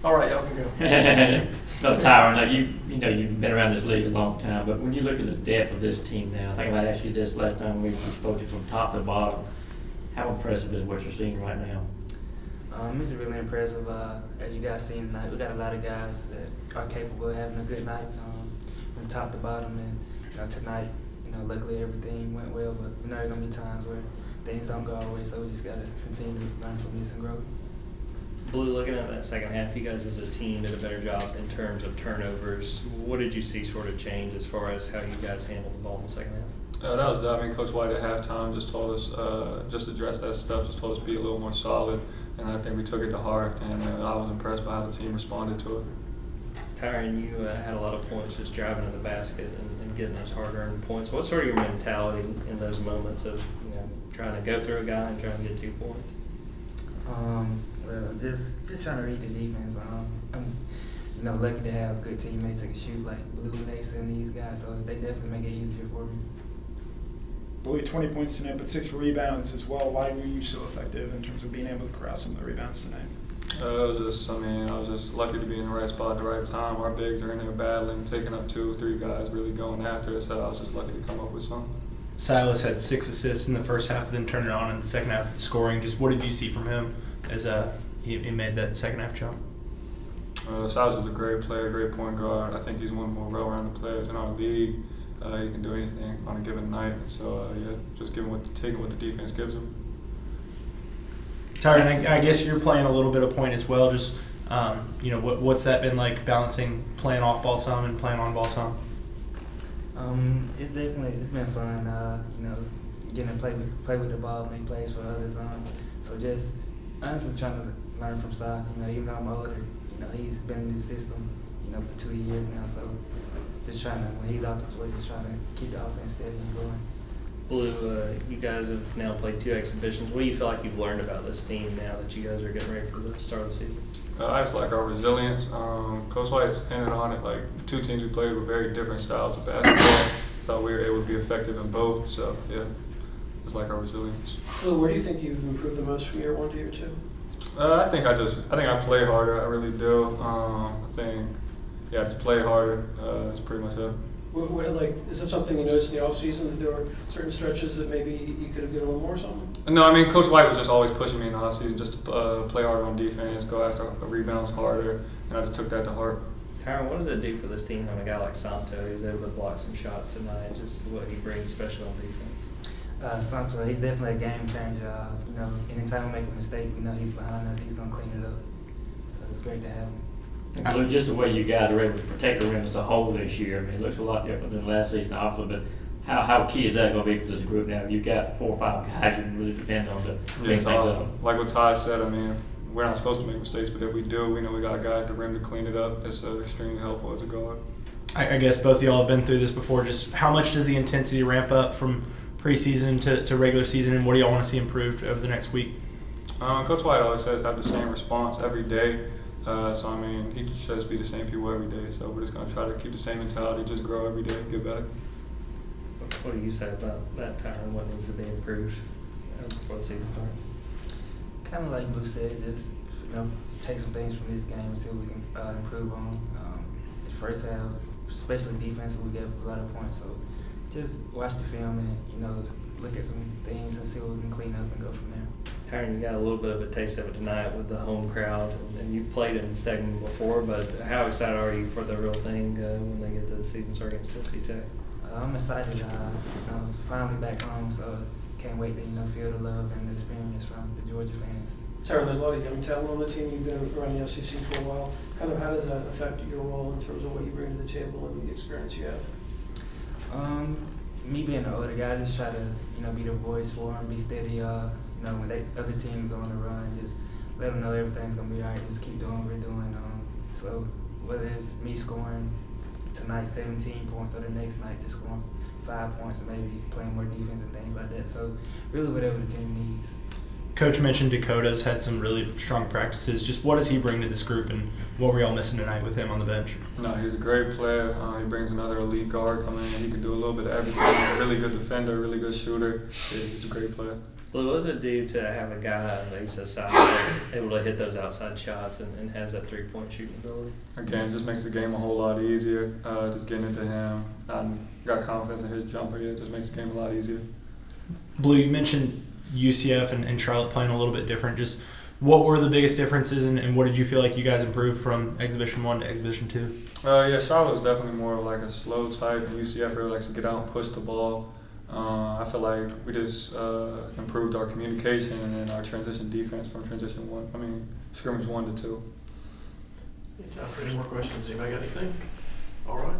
All right, y'all can go. No, Tyrin, you've been around this league a long time, but when you look at the depth of this team now, I think I asked you this last time we spoke to you from top to bottom. How impressive is what you're seeing right now? It's really impressive. As you guys seen tonight, we got a lot of guys that are capable of having a good night from top to bottom. And tonight, luckily everything went well, but there are gonna be times where things don't go our way, so we just gotta continue to learn from this and grow. Blue, looking at that second half, you guys as a team did a better job in terms of turnovers. What did you see sort of change as far as how you guys handled the ball in the second half? Coach White at halftime just told us, just address that stuff, just told us be a little more solid, and I think we took it to heart, and I was impressed by how the team responded to it. Tyrin, you had a lot of points just driving to the basket and getting those hard-earned points. What's sort of your mentality in those moments of trying to go through a guy and trying to get 2 points? Well, just trying to read the defense. I'm lucky to have good teammates that can shoot like Blue and Ace and these guys, so they definitely make it easier for me. Blue, 20 points tonight, but 6 rebounds as well. Why were you so effective in terms of being able to corral some of the rebounds tonight? I was just lucky to be in the right spot at the right time. Our bigs are in there battling, taking up 2 or 3 guys, really going after us, so I was just lucky to come up with some. Silas had 6 assists in the first half, then turned it on in the second half, scoring. Just what did you see from him as he made that second half jump? Silas is a great player, great point guard. I think he's one of the more well-rounded players in our league. He can do anything on a given night. So just taking what the defense gives him. Tyrin, I guess you're playing a little bit of point as well. Just what's that been like, balancing playing off ball some and playing on ball some? It's been fun. Getting to play with the ball, make plays for others. So just honestly trying to learn from Si. Even though I'm older, he's been in this system, for 2 years now. So just trying to, when he's out the floor, just trying to keep the offense steady and going. Blue, you guys have now played 2 exhibitions. What do you feel like you've learned about this team now that you guys are getting ready for the start of the season? I just like our resilience. Coach White's hinted on it. Like, the 2 teams we played were very different styles of basketball. Thought we were able to be effective in both. So yeah, just like our resilience. Blue, where do you think you've improved the most from year 1 to year 2? I think I play harder. I really do. I just play harder. That's pretty much it. Is it something you noticed in the offseason that there were certain stretches that maybe you could have given a little more or something? No, Coach White was just always pushing me in the offseason just to play harder on defense, go after rebounds harder, and I just took that to heart. Tyrin, what does it do for this team when a guy like Santo who's able to block some shots tonight, just what he brings, especially on defense? Santo, he's definitely a game changer. Anytime we make a mistake, he's behind us, he's going to clean it up. So it's great to have him. And Blue, just the way you guys are able to protect the rim as a whole this year, it looks a lot different than last season, obviously, but how key is that going to be for this group now? You've got 4 or 5 guys you can really depend on to bring things up. Like what Ty said, we're not supposed to make mistakes, but if we do, we know we got a guy at the rim to clean it up. It's extremely helpful as a guard. I guess both of y'all have been through this before. Just how much does the intensity ramp up from preseason to regular season, and what do y'all want to see improved over the next week? Coach White always says have the same response every day. He tries to be the same people every day. So we're just going to try to keep the same mentality, just grow every day, get better. What do you say about that, Tyrin? What needs to be improved before the season starts? Kind of like Blue said, just take some things from this game and see what we can improve on. The first half, especially defensively, we gave a lot of points. So just watch the film and look at some things and see what we can clean up and go from there. Tyrin, you got a little bit of a taste of it tonight with the home crowd, and you've played in Segment before, but how excited are you for the real thing when they get the season started against Tennessee Tech? I'm excited. Finally back home, so can't wait to feel the love and the experience from the Georgia fans. Tyrin, there's a lot of young talent on the team. You've been running the SEC for a while. Kind of how does that affect your role in terms of what you bring to the table and the experience you have? Me being an older guy, I just try to be the voice for them, be steady. When other teams go on a run, just let them know everything's gonna be all right. Just keep doing what we're doing. So whether it's me scoring tonight 17 points or the next night just scoring 5 points and maybe playing more defense and things like that. So really whatever the team needs. Coach mentioned Dakota's had some really strong practices. Just what does he bring to this group, and what were y'all missing tonight with him on the bench? No, he's a great player. He brings another elite guard coming in. He can do a little bit of everything. A really good defender, really good shooter. He's a great player. Blue, what does it do to have a guy of Asa's size that's able to hit those outside shots and has that 3-point shooting ability? Again, just makes the game a whole lot easier. Just getting into him. I got confidence in his jumper. Yeah, it just makes the game a lot easier. Blue, you mentioned UCF and Charlotte playing a little bit different. Just what were the biggest differences, and what did you feel like you guys improved from Exhibition 1 to Exhibition 2? Yeah, Charlotte was definitely more of like a slow type, and UCF really likes to get out and push the ball. I feel like we just improved our communication and then our transition defense from scrimmage 1 to 2. Any time for any more questions? Anybody got anything? All right.